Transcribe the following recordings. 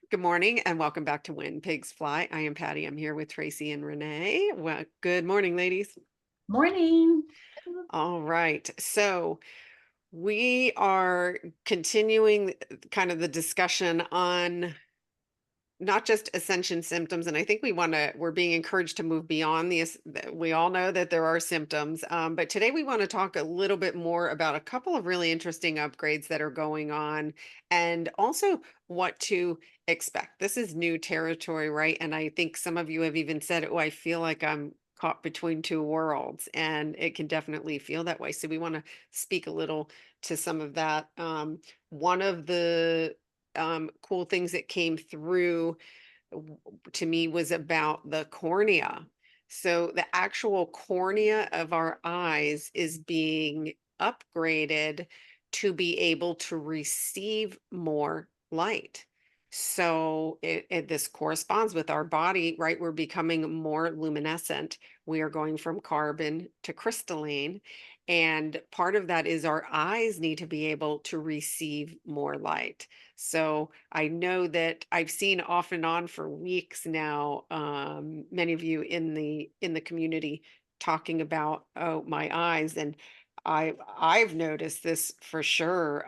Good morning and welcome back to When Pigs Fly. I am Patty. I'm here with Tracy and Renee. Well, good morning, ladies. Morning. All right. So we are continuing kind of the discussion on not just ascension symptoms. And I think we're being encouraged to move beyond these. We all know that there are symptoms, but today we want to talk a little bit more about a couple of really interesting upgrades that are going on and also what to expect. This is new territory, right? And I think some of you have even said, oh, I feel like I'm caught between two worlds, and it can definitely feel that way. So we want to speak a little to some of that. One of the cool things that came through to me was about the cornea. So the actual cornea of our eyes is being upgraded to be able to receive more light. So this corresponds with our body, right? We're becoming more luminescent. We are going from carbon to crystalline. And part of that is our eyes need to be able to receive more light. So I know that I've seen off and on for weeks now, many of you in the community talking about, oh, my eyes, and I've noticed this for sure,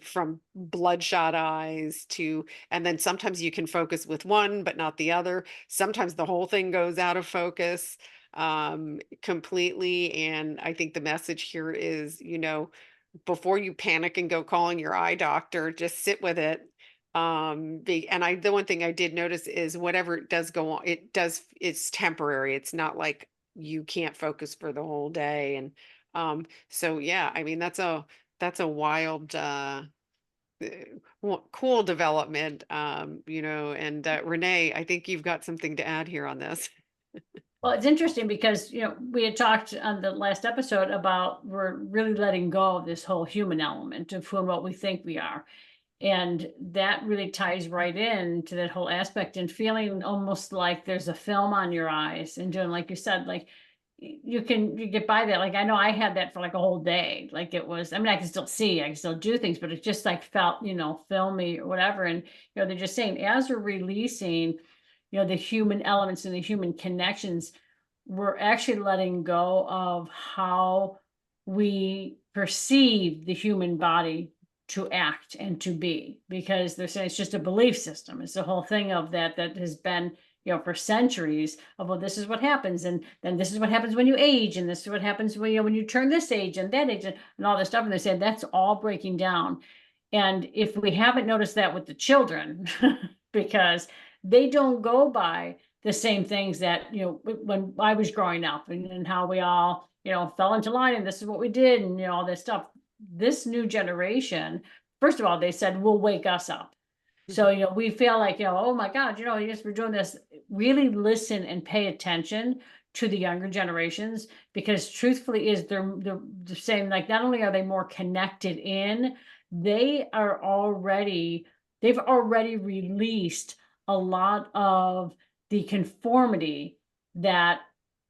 from bloodshot eyes to, and then sometimes you can focus with one but not the other. Sometimes the whole thing goes out of focus completely. And I think the message here is, before you panic and go calling your eye doctor, just sit with it. The one thing I did notice is whatever it does go on, it's temporary. It's not like you can't focus for the whole day. And so yeah, I mean that's a wild cool development. And Renee, I think you've got something to add here on this. Well, it's interesting because, we had talked on the last episode about we're really letting go of this whole human element of who and what we think we are. And that really ties right in to that whole aspect and feeling almost like there's a film on your eyes and doing, like you said, like you get by that. Like I know I had that for like a whole day. Like it was, I mean, I can still see, I can still do things, but it just like felt, filmy or whatever. And they're just saying as we're releasing, the human elements and the human connections, we're actually letting go of how we perceive the human body to act and to be, because they're saying it's just a belief system. It's the whole thing of that has been, for centuries of, well, this is what happens, and then this is what happens when you age, and this is what happens when you turn this age and that age, and all this stuff. And they said that's all breaking down. And if we haven't noticed that with the children, because they don't go by the same things that, when I was growing up, and how we all, fell into line and this is what we did, and, all this stuff. This new generation, first of all, they said, will wake us up. So, we feel like, oh my God, yes, we're doing this. Really listen and pay attention to the younger generations, because truthfully is they're saying, like, not only are they more connected in, they are already, they've already released a lot of the conformity that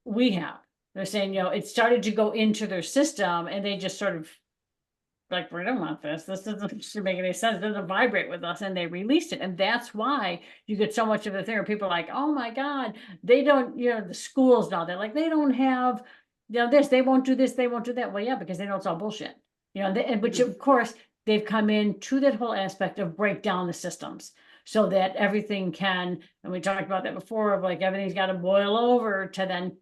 we have. They're saying, it started to go into their system and they just sort of like, we don't want this. This doesn't make any sense. It doesn't vibrate with us. And they released it. And that's why you get so much of the thing where people are like, oh my God, they don't, the schools now, they're like, they don't have, this, they won't do this, they won't do that. Well, yeah, because they know it's all bullshit. And which Mhm. of course they've come in to that whole aspect of break down the systems so that everything can, and we talked about that before, of like everything's got to boil over to then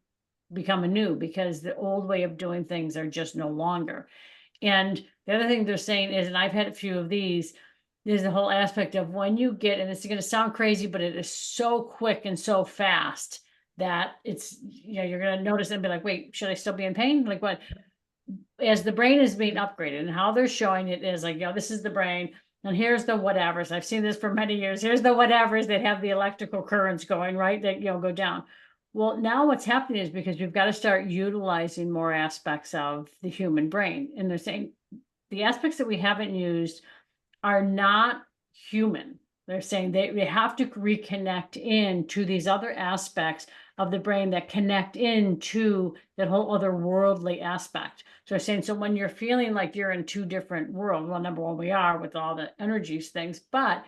become anew, because the old way of doing things are just no longer. And the other thing they're saying is, and I've had a few of these, there's the whole aspect of when you get, and it's going to sound crazy, but it is so quick and so fast that it's, you're going to notice and be like, wait, should I still be in pain? Like what? As the brain is being upgraded, and how they're showing it is like, this is the brain. And here's the whatevers. I've seen this for many years. Here's the whatevers that have the electrical currents going, right? That, go down. Well, now what's happening is because we've got to start utilizing more aspects of the human brain. And they're saying the aspects that we haven't used are not human. They're saying they have to reconnect into these other aspects of the brain that connect into that whole other worldly aspect. So they're saying, so when you're feeling like you're in two different worlds, well, number one, we are with all the energies things, but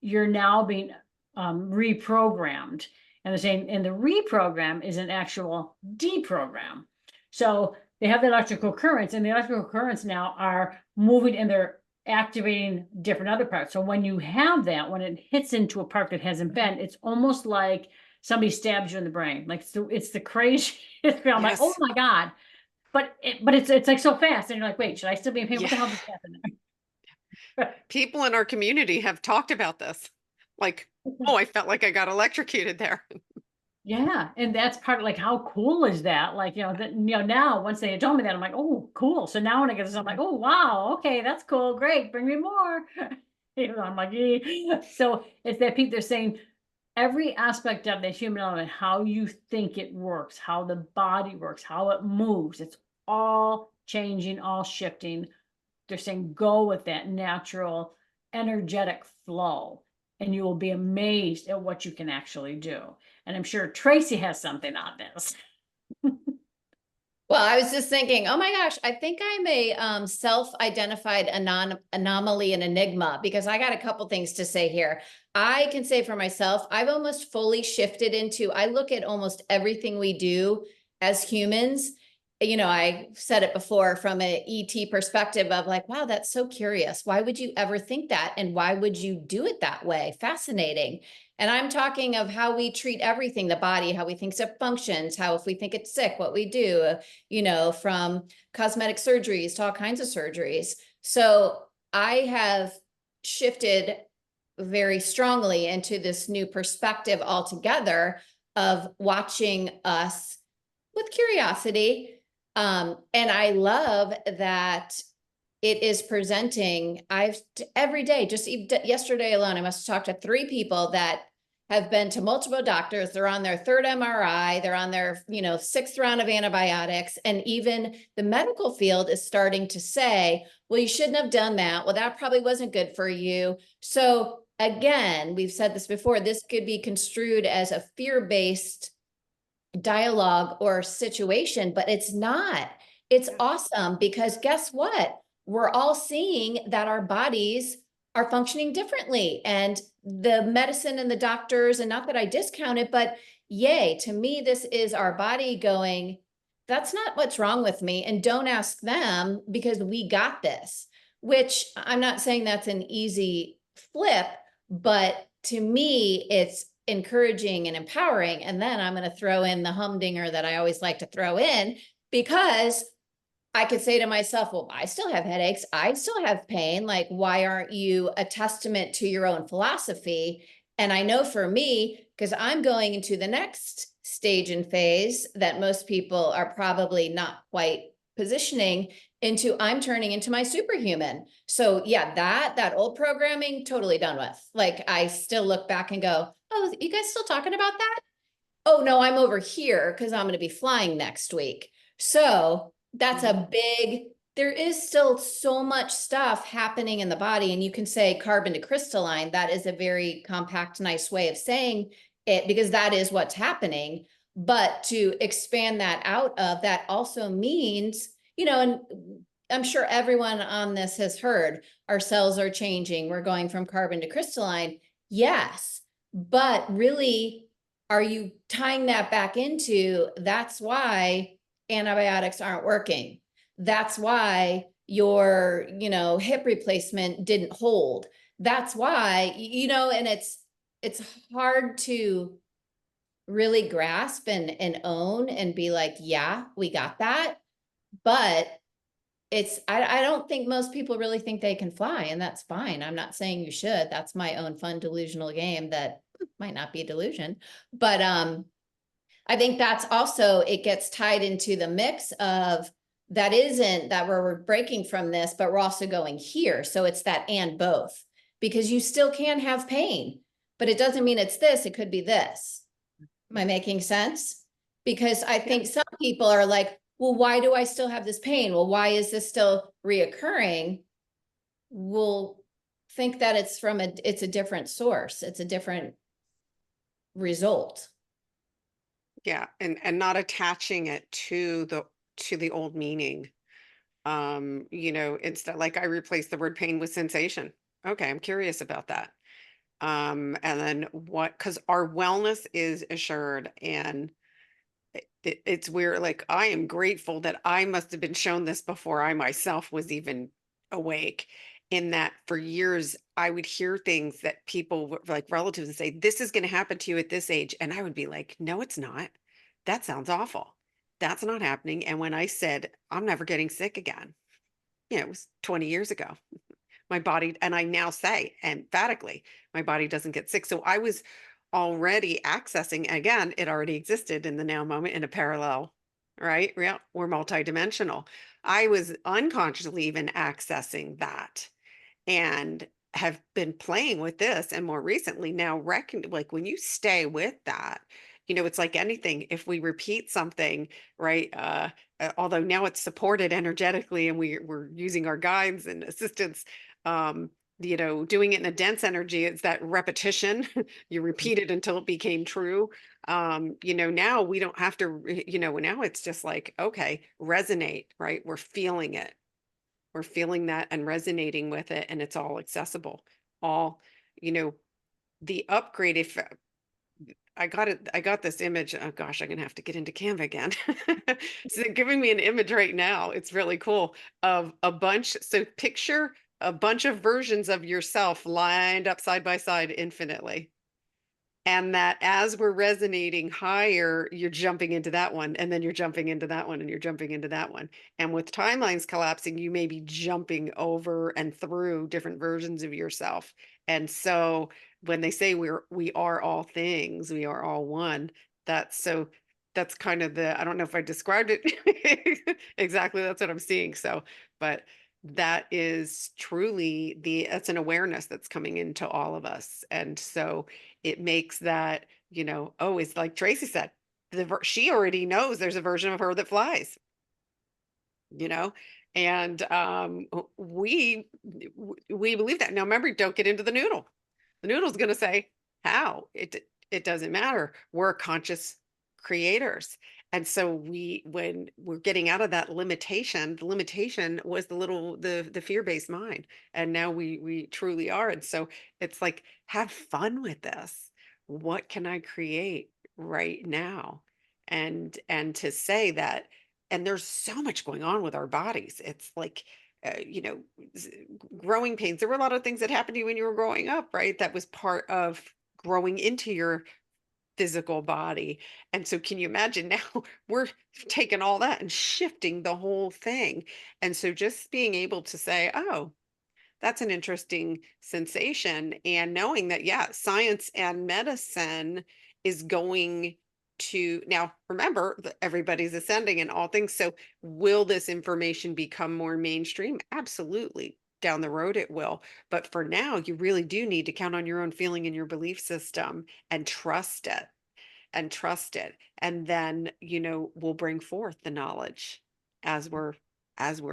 you're now being reprogrammed. And they're saying, and the reprogram is an actual deprogram. So they have the electrical currents, and the electrical currents now are moving and they're activating different other parts. So when you have that, when it hits into a part that hasn't been, it's almost like somebody stabs you in the brain. Like it's the craziest. I'm like, oh Yes. my God. But it's like so fast, and you're like, wait, should I still be in pain? What Yeah. the hell just happened there? People in our community have talked about this. Like, oh, I felt like I got electrocuted there. Yeah, and that's part of like how cool is that? Like, that now once they had told me that, I'm like, oh, cool. So now when I get this, I'm like, oh wow, okay, that's cool, great, bring me more. I'm like, "Eh." So it's that people they're saying every aspect of the human element, how you think it works, how the body works, how it moves, it's all changing, all shifting. They're saying go with that natural energetic flow, and you will be amazed at what you can actually do. And I'm sure Tracy has something on this. Well, I was just thinking, oh my gosh, I think I'm a self-identified anomaly and enigma, because I got a couple things to say here. I can say for myself, I've almost fully shifted into, I look at almost everything we do as humans. I said it before from an ET perspective of like, wow, that's so curious. Why would you ever think that? And why would you do it that way? Fascinating. And I'm talking of how we treat everything, the body, how we think it functions, how if we think it's sick, what we do, from cosmetic surgeries to all kinds of surgeries. So I have shifted very strongly into this new perspective altogether of watching us with curiosity. And I love that it is presenting. Every day, just yesterday alone, I must have talked to 3 people that have been to multiple doctors. They're on their 3rd MRI. They're on their, 6th round of antibiotics. And even the medical field is starting to say, well, you shouldn't have done that. Well, that probably wasn't good for you. So again, we've said this before, this could be construed as a fear-based dialogue or situation, but it's not. It's awesome, because guess what? We're all seeing that our bodies are functioning differently, and the medicine and the doctors, and not that I discount it, but yay, to me, this is our body going, that's not what's wrong with me. And don't ask them, because we got this, which I'm not saying that's an easy flip, but to me, it's encouraging and empowering. And then I'm going to throw in the humdinger that I always like to throw in, because I could say to myself, well, I still have headaches. I still have pain. Like, why aren't you a testament to your own philosophy? And I know for me, because I'm going into the next stage and phase that most people are probably not quite positioning into, I'm turning into my superhuman. So yeah, that old programming, totally done with. Like, I still look back and go, oh, you guys still talking about that? Oh no, I'm over here because I'm going to be flying next week. So that's a big, there is still so much stuff happening in the body. And you can say carbon to crystalline. That is a very compact, nice way of saying it, because that is what's happening. But to expand that out of, that also means, and I'm sure everyone on this has heard, our cells are changing. We're going from carbon to crystalline. Yes, but really, are you tying that back into, that's why antibiotics aren't working? That's why your, hip replacement didn't hold. That's why, and it's hard to really grasp and own and be like, yeah, we got that. But I don't think most people really think they can fly, and that's fine. I'm not saying you should. That's my own fun delusional game that might not be a delusion. But I think that's also, it gets tied into the mix of, that isn't that where we're breaking from this, but we're also going here. So it's that and both, because you still can have pain, but it doesn't mean it's this, it could be this. Am I making sense? Because I think some people are like, well, why do I still have this pain? Well, why is this still reoccurring? We'll think that it's a different source. It's a different result. Yeah, and not attaching it to the old meaning. Instead, like, I replaced the word pain with sensation. Okay, I'm curious about that. And then because our wellness is assured, and it's weird. Like, I am grateful that I must have been shown this before I myself was even awake. In that, for years, I would hear things that people like relatives would say, "This is going to happen to you at this age," and I would be like, "No, it's not. That sounds awful. That's not happening." And when I said, "I'm never getting sick again," it was 20 years ago. My body, and I now say emphatically, my body doesn't get sick. So I was already accessing, again, it already existed in the now moment in a parallel, right? Yeah, we're multidimensional. I was unconsciously even accessing that, and have been playing with this, and more recently now reckon, like, when you stay with that, it's like anything. If we repeat something, right, although now it's supported energetically, and we're using our guides and assistants, um doing it in a dense energy, it's that repetition. You repeat it until it became true. Now we don't have to now it's just like, okay, resonate, right? We're feeling it, we're feeling that and resonating with it, and it's all accessible. All, you know, the upgrade, if I got this image. Oh gosh, I'm gonna have to get into Canva again. So they're giving me an image right now. It's really cool, of a bunch. So picture a bunch of versions of yourself lined up side by side infinitely. And that as we're resonating higher, you're jumping into that one, and then you're jumping into that one, and you're jumping into that one. And with timelines collapsing, you may be jumping over and through different versions of yourself. And so when they say we are all things, we are all one, that's kind of I don't know if I described it exactly, that's what I'm seeing. So, but that is truly that's an awareness that's coming into all of us. And so it makes that, oh, it's like Tracy said, she already knows there's a version of her that flies, you know, and we believe that. Now, remember, don't get into the noodle. The noodle's going to say, how? It doesn't matter. We're conscious creators. And so when we're getting out of that limitation, the limitation was the fear-based mind. And now we truly are. And so it's like, have fun with this. What can I create right now? And to say that, and there's so much going on with our bodies. It's like, you know, growing pains. There were a lot of things that happened to you when you were growing up, right? That was part of growing into your physical body. And so can you imagine now we're taking all that and shifting the whole thing. And so just being able to say, oh, that's an interesting sensation. And knowing that, yeah, science and medicine is going to now remember that everybody's ascending in all things. So will this information become more mainstream? Absolutely. Down the road, it will. But for now, you really do need to count on your own feeling and your belief system, and trust it, and trust it. And then, we'll bring forth the knowledge as we're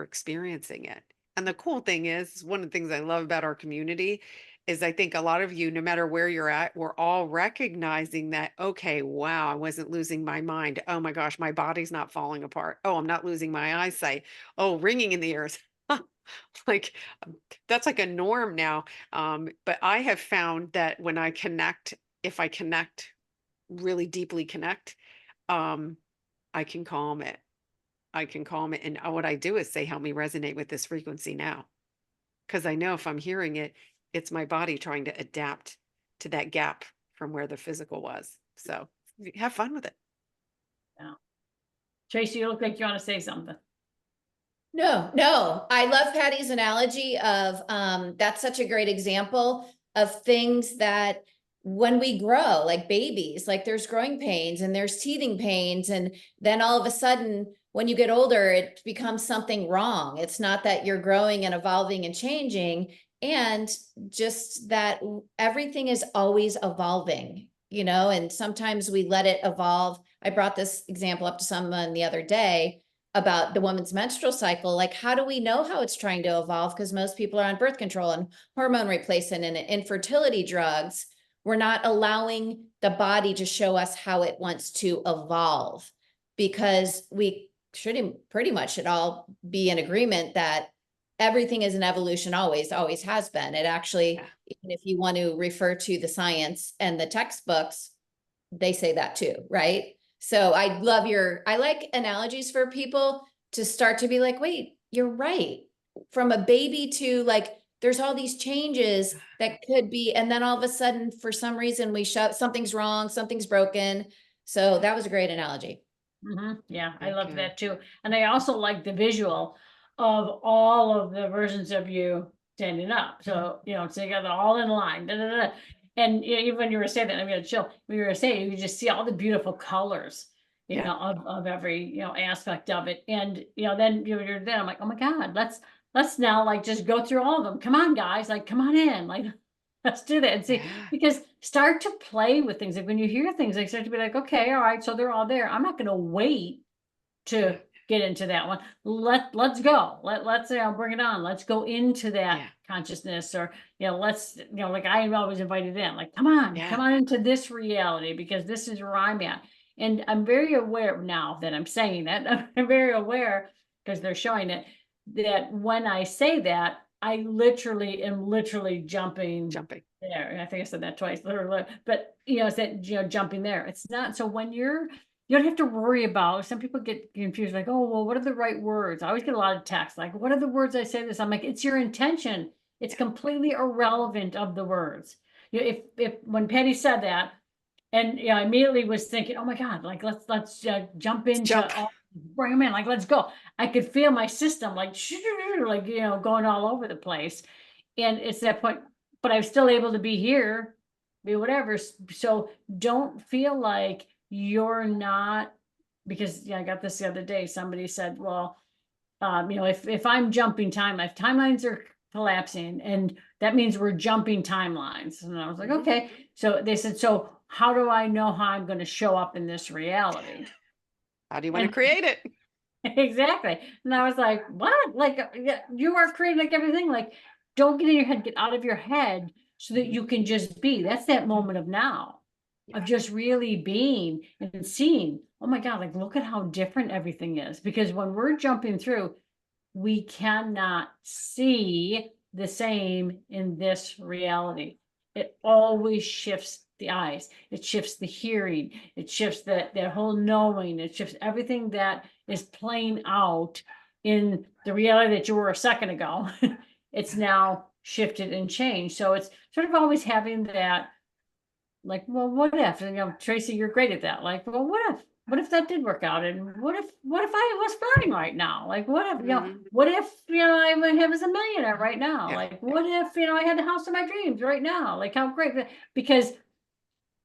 experiencing it. And the cool thing is, one of the things I love about our community is, I think a lot of you, no matter where you're at, we're all recognizing that, okay, wow, I wasn't losing my mind. Oh my gosh, my body's not falling apart. Oh, I'm not losing my eyesight. Oh, ringing in the ears. Like, that's like a norm now. But I have found that when I connect, if I connect, really deeply connect, um, I can calm it. I can calm it. And what I do is say, help me resonate with this frequency now. Because I know if I'm hearing it, it's my body trying to adapt to that gap from where the physical was. So have fun with it. Yeah. Tracy, you look like you want to say something. No, I love Patty's analogy of, that's such a great example of things that when we grow, like babies, like there's growing pains and there's teething pains. And then all of a sudden, when you get older, it becomes something wrong. It's not that you're growing and evolving and changing, and just that everything is always evolving, and sometimes we let it evolve. I brought this example up to someone the other day about the woman's menstrual cycle. Like, how do we know how it's trying to evolve? Because most people are on birth control and hormone replacement and infertility drugs. We're not allowing the body to show us how it wants to evolve, because we should pretty much should all be in agreement that everything is an evolution, always has been. It actually, Yeah. even if you want to refer to the science and the textbooks, they say that too, right? So I like analogies for people to start to be like, wait, you're right. From a baby to like, there's all these changes that could be, and then all of a sudden, for some reason, we shut, something's wrong, something's broken. So that was a great analogy. Yeah, I love Okay. that too. And I also like the visual of all of the versions of you standing up. So, together, all in line. Da, da, da. And even when you were saying that, I'm gonna chill. When you were saying, you could just see all the beautiful colors, Yeah. of every, aspect of it. And, then you're there, I'm like, oh my God, let's now like just go through all of them. Come on, guys, like, come on in. Like, let's do that and see, Yeah. because start to play with things. Like when you hear things, they start to be like, okay, all right, so they're all there. I'm not going to wait to get into that one. Let's go. Let's bring it on. Let's go into that Yeah. consciousness, or let's like I always invited in, like come on Yeah. into this reality, because this is where I'm at. And I'm very aware now that I'm saying that. I'm very aware, because they're showing it, that when I say that, I literally am jumping there. And I think I said that twice, literally. But it's that jumping there. It's not, so when you don't have to worry about, some people get confused, like, oh, well, what are the right words? I always get a lot of texts, like, what are the words I say this? I'm like, it's your intention. It's completely irrelevant of the words. If when Patty said that, and I immediately was thinking, oh my God, like let's jump into bring them in, like let's go. I could feel my system like like going all over the place, and it's that point. But I'm still able to be here, be whatever. So don't feel like you're not, because I got this the other day. Somebody said, well, if I'm jumping if timelines are collapsing, and that means we're jumping timelines. And I was like, okay. So they said, so how do I know how I'm going to show up in this reality? How do you want to create it? Exactly. And I was like, what? Like, you are creating like everything. Like, don't get in your head, get out of your head, so that you can just be. That's that moment of now, of just really being and seeing, oh my God, like, look at how different everything is. Because when we're jumping through, we cannot see the same in this reality. It always shifts the eyes. It shifts the hearing. It shifts that whole knowing. It shifts everything that is playing out in the reality that you were a second ago. It's now shifted and changed. So it's sort of always having that, like, well, what if? And, Tracy, you're great at that. Like, well, what if that did work out? And what if I was flying right now? Like, what if, what if, I was a millionaire right now? Yeah. Like, what if, I had the house of my dreams right now? Like, how great, because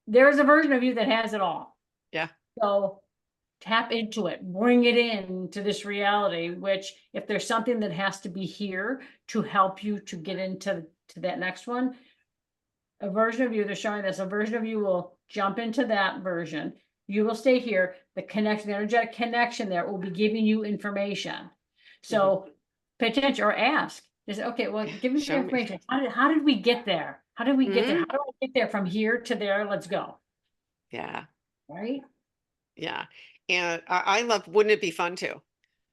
there's a version of you that has it all. Yeah. So tap into it, bring it in to this reality, which if there's something that has to be here to help you to get into that next one, a version of you, they're showing this, a version of you will jump into that version. You will stay here. The connection, the energetic connection there will be giving you information. So pay attention or ask. Is okay, well, give me the Show me. information. How did we get there? How did we get there? How do I get there from here to there? Let's go. Yeah. Right? Yeah. And I love, wouldn't it be fun too?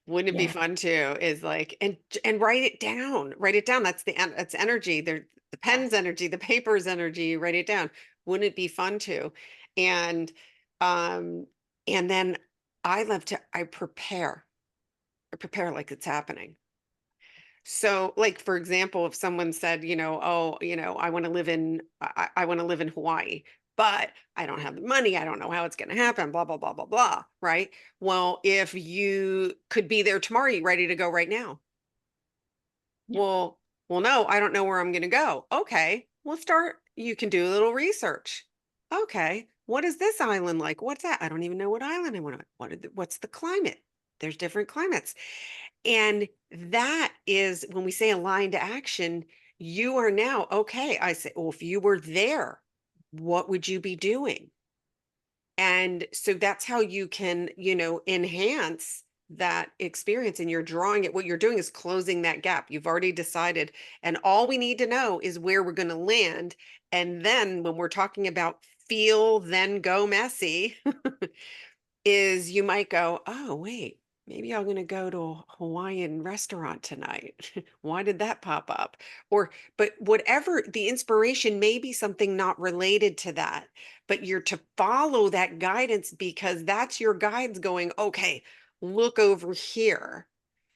Wouldn't it be Yeah. fun too? Is like, and write it down. Write it down. That's that's energy. The pen's energy, the paper's energy. Write it down. Wouldn't it be fun too? And um, and then I prepare. I prepare like it's happening. So, like for example, if someone said, oh, I want to live in I want to live in Hawaii, but I don't have the money, I don't know how it's going to happen, blah blah blah blah blah, right? Well, if you could be there tomorrow, you ready to go right now? Yeah. Well, no, I don't know where I'm going to go. Okay, well, start. You can do a little research. Okay, what is this island like? What's that? I don't even know what island I want to. What's the climate? There's different climates. And that is when we say aligned to action, you are now, okay, I say, well, if you were there, what would you be doing? And so that's how you can, enhance that experience, and you're drawing it. What you're doing is closing that gap. You've already decided. And all we need to know is where we're going to land. And then when we're talking about feel, then go messy, is you might go, oh, wait, maybe I'm going to go to a Hawaiian restaurant tonight. Why did that pop up? Or, but whatever the inspiration may be something not related to that, but you're to follow that guidance because that's your guides going, okay, look over here,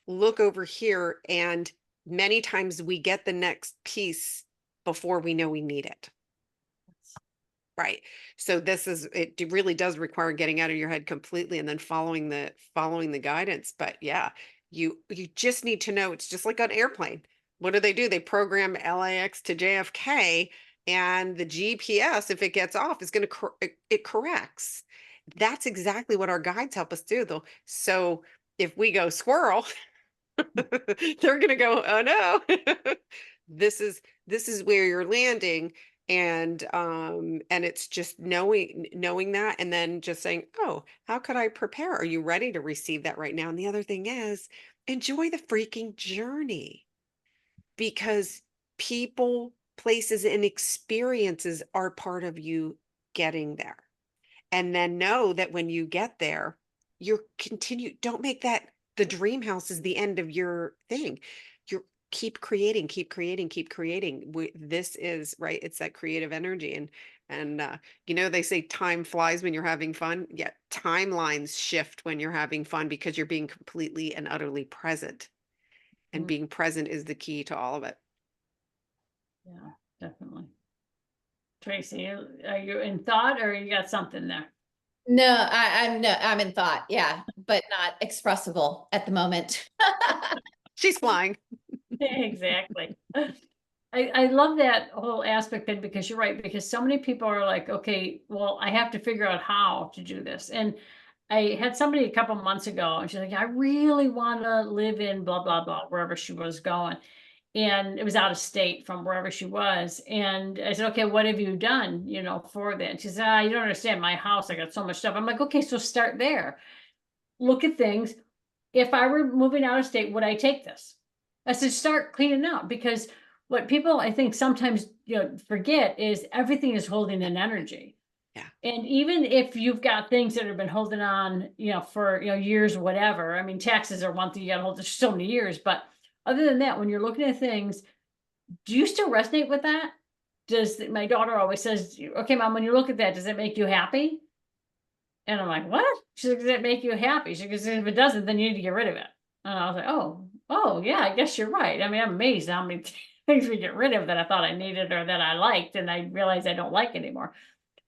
look over here. And many times we get the next piece before we know we need it. Right. So this is, it really does require getting out of your head completely and then following the guidance. But yeah, you just need to know it's just like an airplane. What do? They program LAX to JFK and the GPS, if it gets off, is going to it corrects. That's exactly what our guides help us do though. So if we go squirrel, they're going to go, oh no. This is where you're landing, and it's just knowing that and then just saying, oh, how could I prepare? Are you ready to receive that right now? And the other thing is enjoy the freaking journey, because people, places, and experiences are part of you getting there. And then know that when you get there, you're don't make that the dream house is the end of your thing. You're keep creating, keep creating, keep creating. This is right. It's that creative energy. And they say time flies when you're having fun. Yeah, timelines shift when you're having fun because you're being completely and utterly present. And being present is the key to all of it. Yeah, definitely. Tracy, are you in thought or you got something there? No, I'm in thought, yeah, but not expressible at the moment. She's flying. Exactly. I love that whole aspect then, because you're right, because so many people are like, okay, well, I have to figure out how to do this. And I had somebody a couple months ago and she's like, I really want to live in blah, blah, blah, wherever she was going. And it was out of state from wherever she was. And I said, okay, what have you done, for that? And she said, you don't understand my house. I got so much stuff. I'm like, okay, so start there. Look at things. If I were moving out of state, would I take this? I said, start cleaning up, because what people I think sometimes forget is everything is holding an energy. Yeah. And even if you've got things that have been holding on, for years, whatever. I mean, taxes are one thing you got to hold for so many years, but other than that, when you're looking at things, do you still resonate with that? My daughter always says, okay, mom, when you look at that, does it make you happy? And I'm like, what? She's like, does it make you happy? She goes, if it doesn't, then you need to get rid of it. And I was like, oh, yeah, I guess you're right. I mean, I'm amazed how many things we get rid of that I thought I needed or that I liked, and I realized I don't like anymore.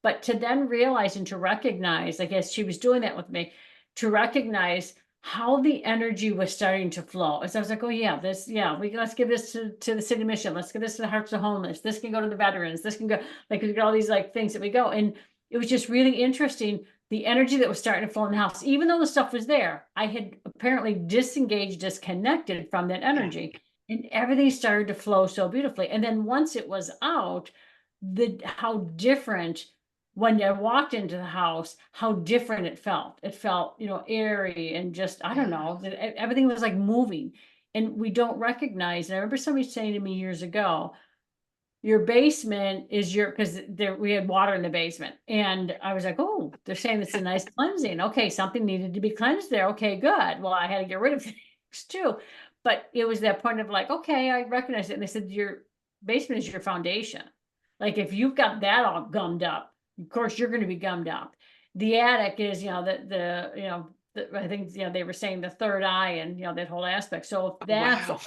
But to then realize and to recognize, I guess she was doing that with me, to recognize how the energy was starting to flow. And so I was like, oh yeah, let's give this to the city mission. Let's give this to the Hearts of Homeless. This can go to the veterans. This can go, like, we got all these like things that we go. And it was just really interesting, the energy that was starting to flow in the house. Even though the stuff was there, I had apparently disconnected from that energy. And everything started to flow so beautifully. And then once it was out, how different, when I walked into the house, how different it felt. It felt, airy and just, I don't know, everything was like moving. And we don't recognize. And I remember somebody saying to me years ago, your basement is because we had water in the basement. And I was like, oh, they're saying it's a nice cleansing. Okay, something needed to be cleansed there. Okay, good. Well, I had to get rid of things too. But it was that point of like, okay, I recognize it. And they said, your basement is your foundation. Like if you've got that all gummed up, of course you're going to be gummed up. The attic is, I think, they were saying the third eye and, that whole aspect. So if that's Wow.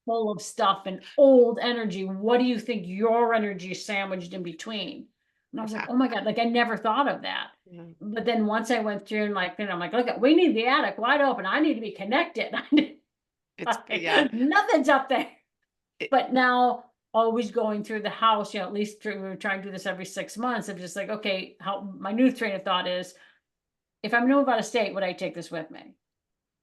full of stuff and old energy, what do you think your energy is sandwiched in between? And I was like, oh my God, like I never thought of that. Yeah. But then once I went through and I'm like, look, we need the attic wide open. I need to be connected. Nothing's up there. But now always going through the house, at least we're trying to do this every 6 months. I'm just like, okay, how my new train of thought is, if I'm gonna move out of state, would I take this with me?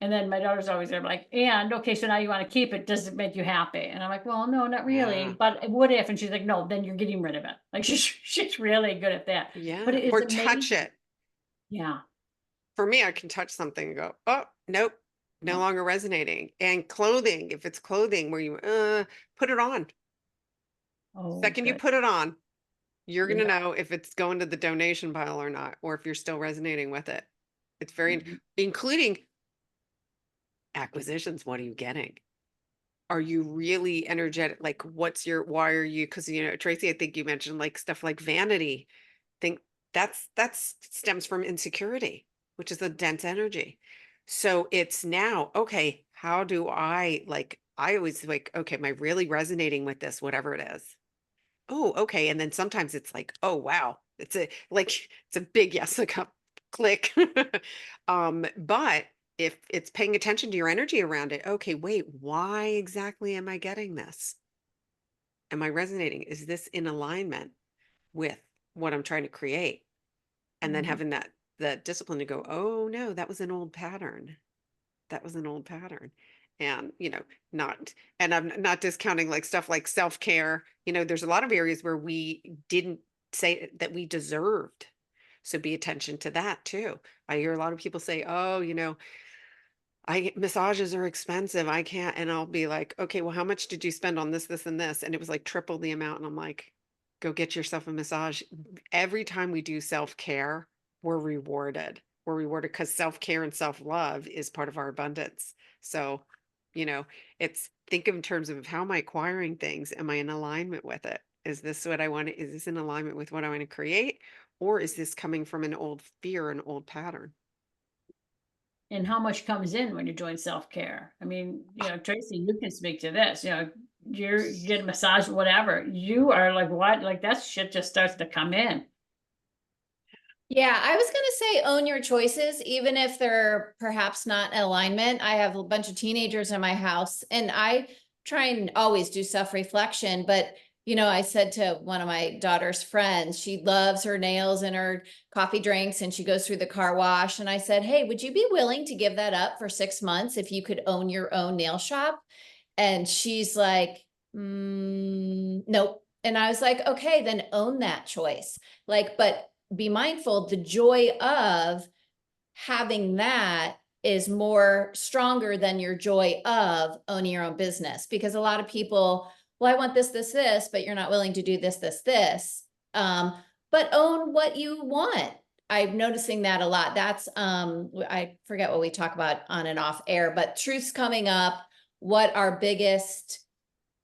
And then my daughter's always there like, and okay, so now you want to keep it. Does it make you happy? And I'm like, well, no, not really. Yeah. But what if? And she's like, no, then you're getting rid of it. Like she's really good at that. Yeah. But it's Or amazing. touch it. Yeah. For me, I can touch something and go, oh, nope, no longer resonating. And clothing, if it's clothing where you put it on. Oh, Second you good. put it on, you're going to Yeah. know if it's going to the donation pile or not, or if you're still resonating with it. It's very, including acquisitions, what are you getting? Are you really energetic? Like, why are you, because, Tracy, I think you mentioned like stuff like vanity. Think that's stems from insecurity, which is a dense energy. So it's now, okay, how do I always like, okay, am I really resonating with this, whatever it is? Oh, okay. And then sometimes it's like, oh, wow. It's a big yes, like a click. But if it's paying attention to your energy around it, okay, wait, why exactly am I getting this? Am I resonating? Is this in alignment with what I'm trying to create? And then Mhm. having that discipline to go, oh no, that was an old pattern. That was an old pattern. And, not, and I'm not discounting like stuff like self-care. There's a lot of areas where we didn't say that we deserved. So be attention to that too. I hear a lot of people say, oh, massages are expensive. I can't. And I'll be like, okay, well, how much did you spend on this, this, and this? And it was like triple the amount. And I'm like, go get yourself a massage. Every time we do self-care, we're rewarded. We're rewarded because self-care and self-love is part of our abundance. So, you know, it's think in terms of how am I acquiring things? Am I in alignment with it? Is this what I want to, is this in alignment with what I want to create? Or is this coming from an old fear, an old pattern? And how much comes in when you're doing self-care? I mean, Tracy, you can speak to this, you get a massage, whatever. You are like, what? Like that shit just starts to come in. Yeah, I was gonna say own your choices, even if they're perhaps not in alignment. I have a bunch of teenagers in my house, and I try and always do self-reflection. But I said to one of my daughter's friends, she loves her nails and her coffee drinks, and she goes through the car wash. And I said, hey, would you be willing to give that up for 6 months if you could own your own nail shop? And she's like, nope. And I was like, okay, then own that choice. Like, but be mindful, the joy of having that is more stronger than your joy of owning your own business. Because a lot of people, well, I want this, but you're not willing to do this. But own what you want. I'm noticing that a lot. That's I forget what we talk about on and off air, but truth's coming up. What our biggest,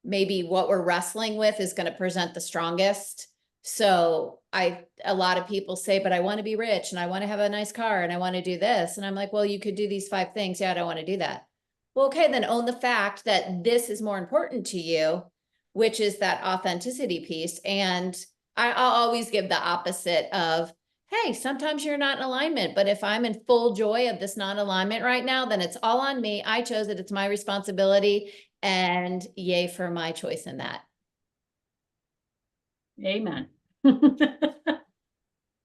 maybe what we're wrestling with is going to present the strongest. So a lot of people say, but I want to be rich and I want to have a nice car and I want to do this. And I'm like, well, you could do these 5 things. Yeah, I don't want to do that. Well, okay, then own the fact that this is more important to you, which is that authenticity piece. And I'll always give the opposite of, hey, sometimes you're not in alignment, but if I'm in full joy of this non-alignment right now, then it's all on me. I chose it. It's my responsibility. And yay for my choice in that. Amen.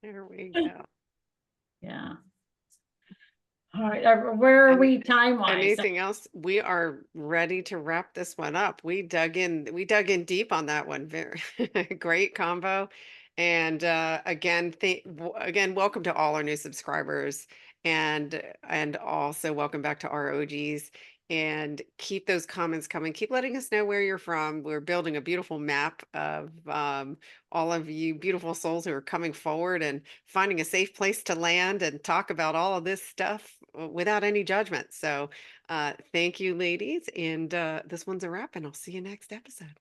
There we go. Yeah. All right, where are Any- we time-wise? Anything else? We are ready to wrap this one up. We dug in deep on that one. Very great combo. And again, welcome to all our new subscribers and also welcome back to our OGs. And keep those comments coming. Keep letting us know where you're from. We're building a beautiful map of all of you beautiful souls who are coming forward and finding a safe place to land and talk about all of this stuff without any judgment. So thank you, ladies. And this one's a wrap, and I'll see you next episode.